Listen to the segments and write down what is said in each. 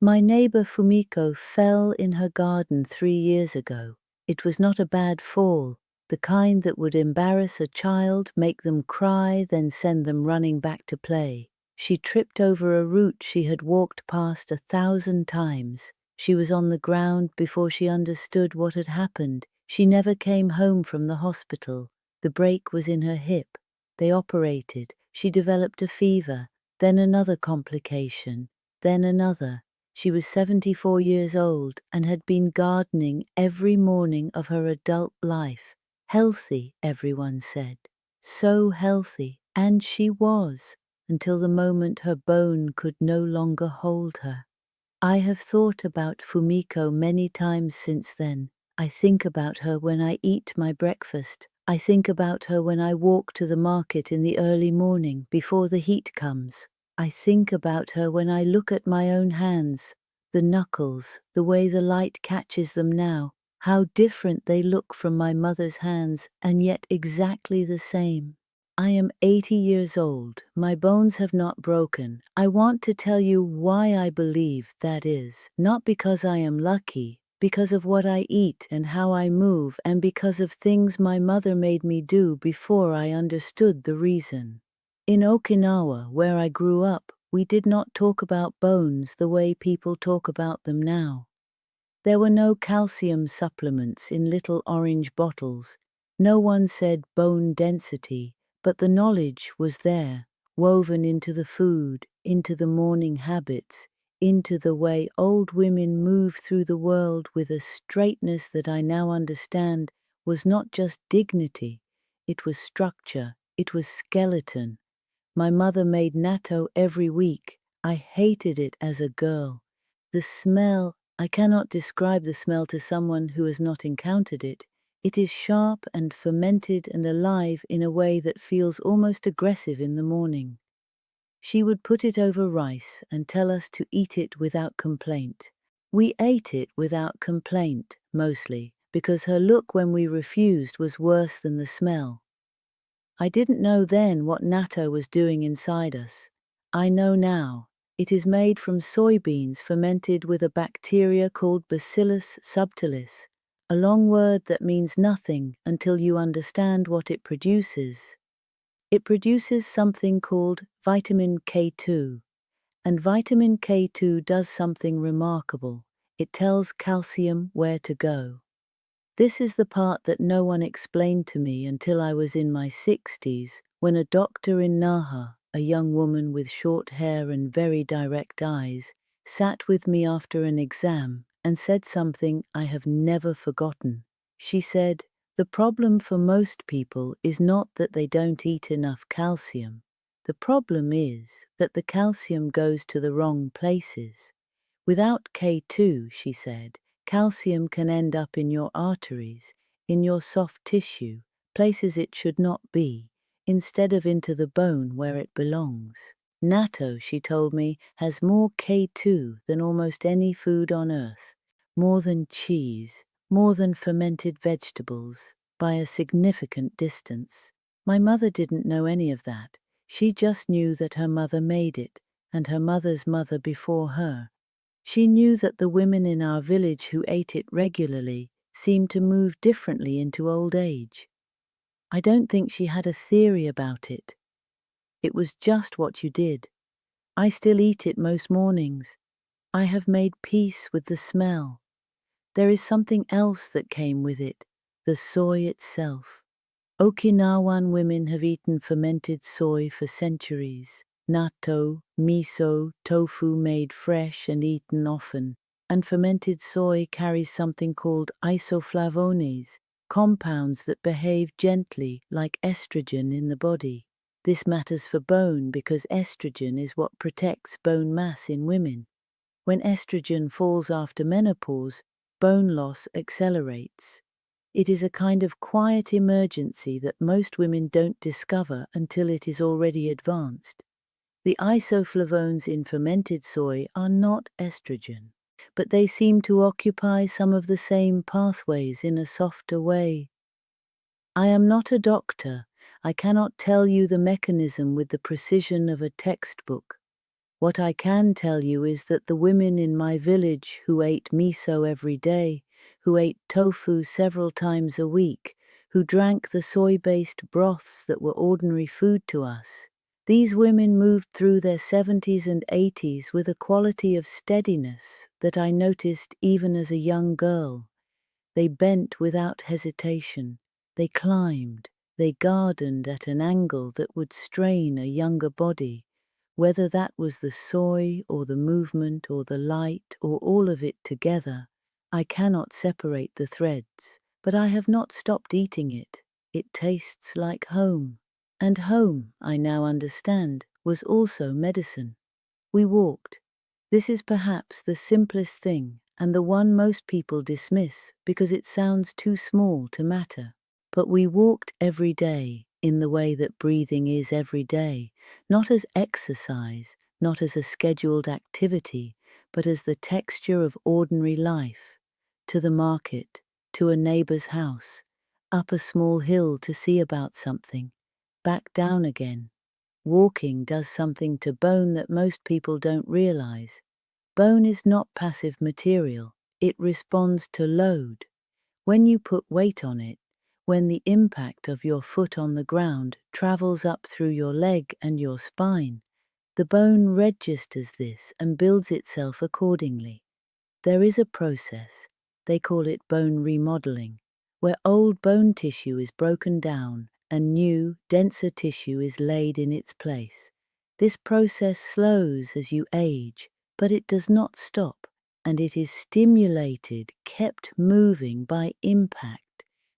My neighbor Fumiko fell in her garden 3 years ago. It was not a bad fall, the kind that would embarrass a child, make them cry, then send them running back to play. She tripped over a route she had walked past 1,000 times. She was on the ground before she understood what had happened. She never came home from the hospital. The break was in her hip. They operated. She developed a fever, then another complication, then another. She was 74 years old and had been gardening every morning of her adult life. Healthy, everyone said. So healthy, and she was, until the moment her bone could no longer hold her. I have thought about Fumiko many times since then. I think about her when I eat my breakfast. I think about her when I walk to the market in the early morning before the heat comes. I think about her when I look at my own hands, the knuckles, the way the light catches them now, how different they look from my mother's hands, and yet exactly the same. I am 80 years old. My bones have not broken. I want to tell you why I believe that is, not because I am lucky, because of what I eat and how I move, and because of things my mother made me do before I understood the reason. In Okinawa, where I grew up, we did not talk about bones the way people talk about them now. There were no calcium supplements in little orange bottles. No one said bone density, but the knowledge was there, woven into the food, into the morning habits, into the way old women move through the world with a straightness that I now understand was not just dignity, it was structure, it was skeleton. My mother made natto every week. I hated it as a girl. The smell, I cannot describe the smell to someone who has not encountered it. It is sharp and fermented and alive in a way that feels almost aggressive in the morning. She would put it over rice and tell us to eat it without complaint. We ate it without complaint, mostly, because her look when we refused was worse than the smell. I didn't know then what natto was doing inside us. I know now. It is made from soybeans fermented with a bacteria called Bacillus subtilis, a long word that means nothing until you understand what it produces. It produces something called vitamin K2, and vitamin K2 does something remarkable. It tells calcium where to go. This is the part that no one explained to me until I was in my 60s, when a doctor in Naha, a young woman with short hair and very direct eyes, sat with me after an exam and said something I have never forgotten. She said, "The problem for most people is not that they don't eat enough calcium. The problem is that the calcium goes to the wrong places. Without K2, she said, calcium can end up in your arteries, in your soft tissue, places it should not be, instead of into the bone where it belongs. Natto, she told me, has more K2 than almost any food on earth, more than cheese, more than fermented vegetables, by a significant distance. My mother didn't know any of that. She just knew that her mother made it, and her mother's mother before her. She knew that the women in our village who ate it regularly seemed to move differently into old age. I don't think she had a theory about it. It was just what you did. I still eat it most mornings. I have made peace with the smell. There is something else that came with it, the soy itself. Okinawan women have eaten fermented soy for centuries. Natto, miso, tofu made fresh and eaten often, and fermented soy carries something called isoflavones, compounds that behave gently like estrogen in the body. This matters for bone because estrogen is what protects bone mass in women. When estrogen falls after menopause, bone loss accelerates. It is a kind of quiet emergency that most women don't discover until it is already advanced. The isoflavones in fermented soy are not estrogen, but they seem to occupy some of the same pathways in a softer way. I am not a doctor. I cannot tell you the mechanism with the precision of a textbook. What I can tell you is that the women in my village who ate miso every day, who ate tofu several times a week, who drank the soy-based broths that were ordinary food to us, these women moved through their 70s and 80s with a quality of steadiness that I noticed even as a young girl. They bent without hesitation, they climbed, they gardened at an angle that would strain a younger body. Whether that was the soy or the movement or the light or all of it together, I cannot separate the threads, but I have not stopped eating it. It tastes like home. And home, I now understand, was also medicine. We walked. This is perhaps the simplest thing and the one most people dismiss because it sounds too small to matter. But we walked every day in the way that breathing is every day, not as exercise, not as a scheduled activity, but as the texture of ordinary life. To the market, to a neighbor's house, up a small hill to see about something, back down again. Walking does something to bone that most people don't realize. Bone is not passive material, it responds to load. When you put weight on it, when the impact of your foot on the ground travels up through your leg and your spine, the bone registers this and builds itself accordingly. There is a process, they call it bone remodeling, where old bone tissue is broken down and new, denser tissue is laid in its place. This process slows as you age, but it does not stop, and it is stimulated, kept moving by impact.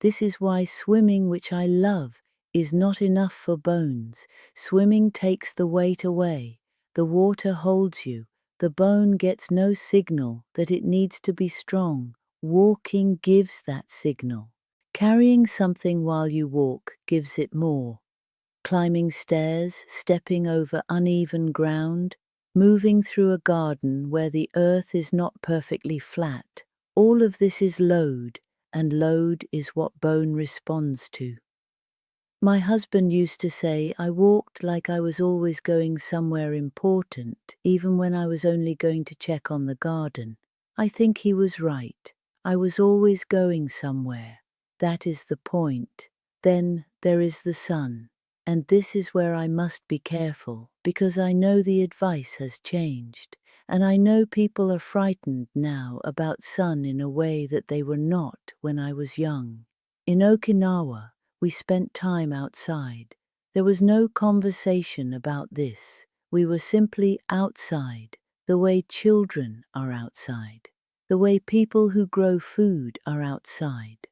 This is why swimming, which I love, is not enough for bones. Swimming takes the weight away. The water holds you. The bone gets no signal that it needs to be strong. Walking gives that signal. Carrying something while you walk gives it more. Climbing stairs, stepping over uneven ground, moving through a garden where the earth is not perfectly flat, all of this is load, and load is what bone responds to. My husband used to say I walked like I was always going somewhere important, even when I was only going to check on the garden. I think he was right. I was always going somewhere. That is the point. Then there is the sun. And this is where I must be careful, because I know the advice has changed, and I know people are frightened now about sun in a way that they were not when I was young. In Okinawa, we spent time outside. There was no conversation about this. We were simply outside, the way children are outside, the way people who grow food are outside.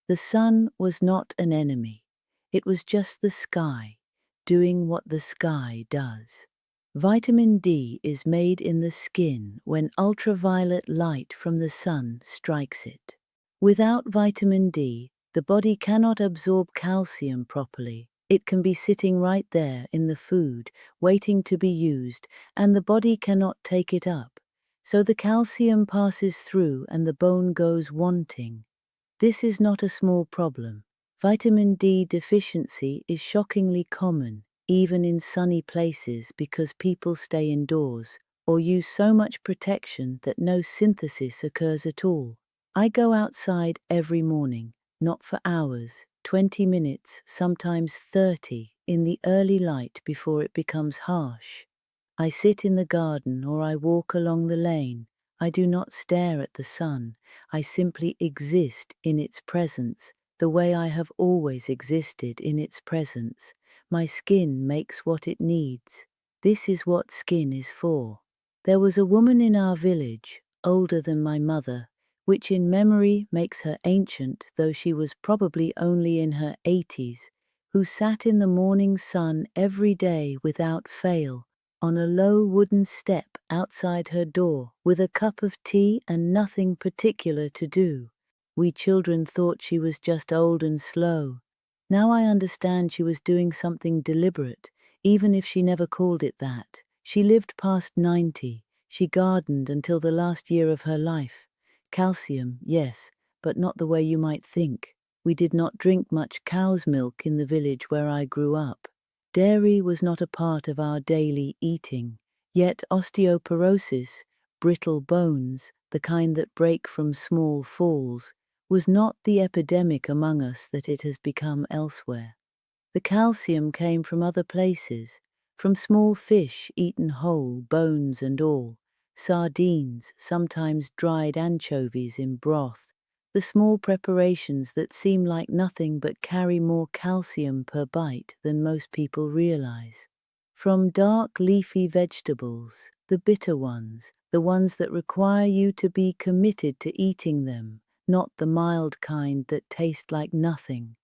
The sun was not an enemy. It was just the sky, doing what the sky does. Vitamin D is made in the skin when ultraviolet light from the sun strikes it. Without vitamin D, the body cannot absorb calcium properly. It can be sitting right there in the food, waiting to be used, and the body cannot take it up. So the calcium passes through and the bone goes wanting. This is not a small problem. Vitamin D deficiency is shockingly common, even in sunny places, because people stay indoors or use so much protection that no synthesis occurs at all. I go outside every morning, not for hours, 20 minutes, sometimes 30, in the early light before it becomes harsh. I sit in the garden or I walk along the lane. I do not stare at the sun. I simply exist in its presence, the way I have always existed in its presence. My skin makes what it needs. This is what skin is for. There was a woman in our village, older than my mother, which in memory makes her ancient, though she was probably only in her 80s, who sat in the morning sun every day without fail, on a low wooden step outside her door, with a cup of tea and nothing particular to do. We children thought she was just old and slow. Now I understand she was doing something deliberate, even if she never called it that. She lived past 90. She gardened until the last year of her life. Calcium, yes, but not the way you might think. We did not drink much cow's milk in the village where I grew up. Dairy was not a part of our daily eating. Yet osteoporosis, brittle bones, the kind that break from small falls, was not the epidemic among us that it has become elsewhere. The calcium came from other places, from small fish eaten whole, bones and all, sardines, sometimes dried anchovies in broth, the small preparations that seem like nothing but carry more calcium per bite than most people realize. From dark leafy vegetables, the bitter ones, the ones that require you to be committed to eating them, not the mild kind that taste like nothing.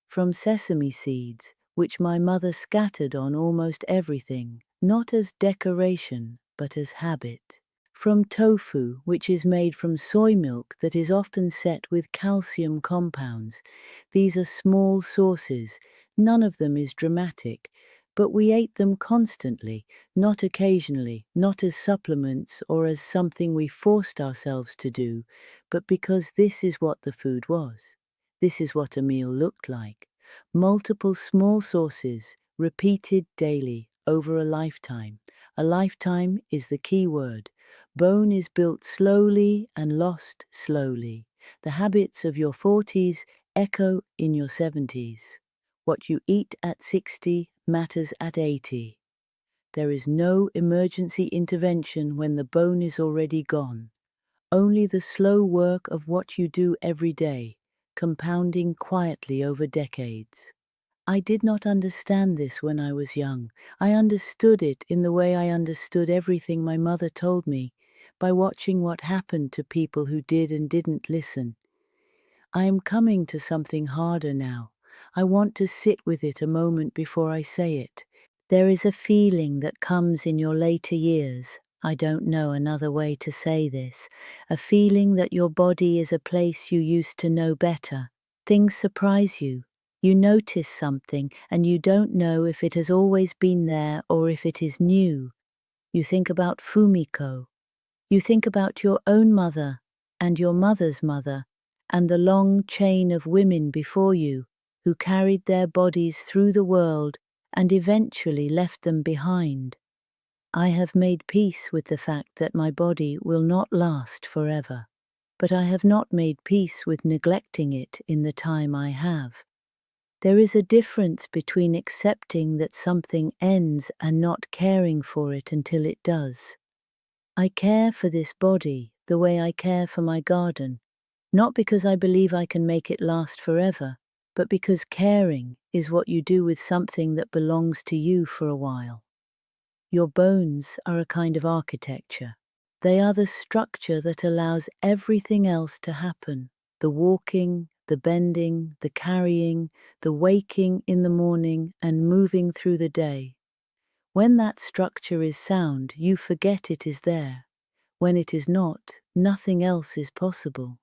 From sesame seeds, which my mother scattered on almost everything, not as decoration, but as habit. From tofu, which is made from soy milk that is often set with calcium compounds. These are small sources, none of them is dramatic, but we ate them constantly, not occasionally, not as supplements or as something we forced ourselves to do, but because this is what the food was. This is what a meal looked like. Multiple small sources, repeated daily, over a lifetime. A lifetime is the key word. Bone is built slowly and lost slowly. The habits of your 40s echo in your 70s. What you eat at 60 matters at 80. There is no emergency intervention when the bone is already gone. Only the slow work of what you do every day, compounding quietly over decades. I did not understand this when I was young. I understood it in the way I understood everything my mother told me, by watching what happened to people who did and didn't listen. I am coming to something harder now. I want to sit with it a moment before I say it. There is a feeling that comes in your later years. I don't know another way to say this. A feeling that your body is a place you used to know better. Things surprise you. You notice something and you don't know if it has always been there or if it is new. You think about Fumiko. You think about your own mother and your mother's mother and the long chain of women before you who carried their bodies through the world and eventually left them behind. I have made peace with the fact that my body will not last forever, but I have not made peace with neglecting it in the time I have. There is a difference between accepting that something ends and not caring for it until it does. I care for this body the way I care for my garden, not because I believe I can make it last forever, but because caring is what you do with something that belongs to you for a while. Your bones are a kind of architecture. They are the structure that allows everything else to happen. The walking, the bending, the carrying, the waking in the morning and moving through the day. When that structure is sound, you forget it is there. When it is not, nothing else is possible.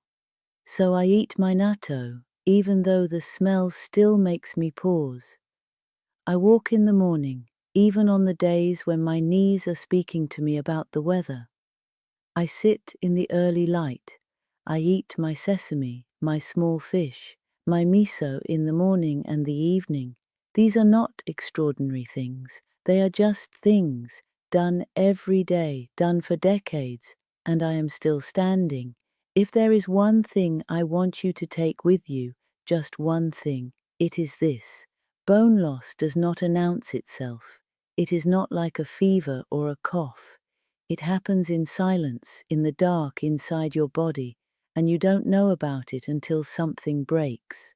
So I eat my natto, even though the smell still makes me pause. I walk in the morning, even on the days when my knees are speaking to me about the weather. I sit in the early light. I eat my sesame, my small fish, my miso in the morning and the evening. These are not extraordinary things. They are just things, done every day, done for decades, and I am still standing. If there is one thing I want you to take with you, just one thing, it is this. Bone loss does not announce itself. It is not like a fever or a cough. It happens in silence, in the dark inside your body, and you don't know about it until something breaks.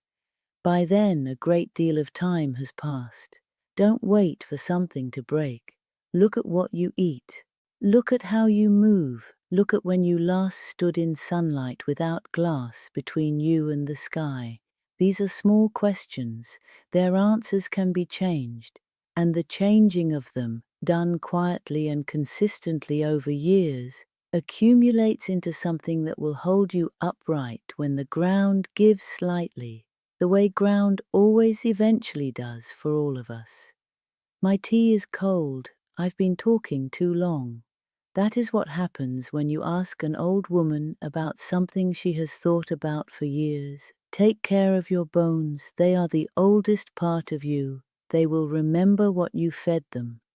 By then, a great deal of time has passed. Don't wait for something to break. Look at what you eat. Look at how you move. Look at when you last stood in sunlight without glass between you and the sky. These are small questions. Their answers can be changed, and the changing of them, done quietly and consistently over years, accumulates into something that will hold you upright when the ground gives slightly, the way ground always eventually does for all of us. My tea is cold. I've been talking too long. That is what happens when you ask an old woman about something she has thought about for years. Take care of your bones. They are the oldest part of you. They will remember what you fed them.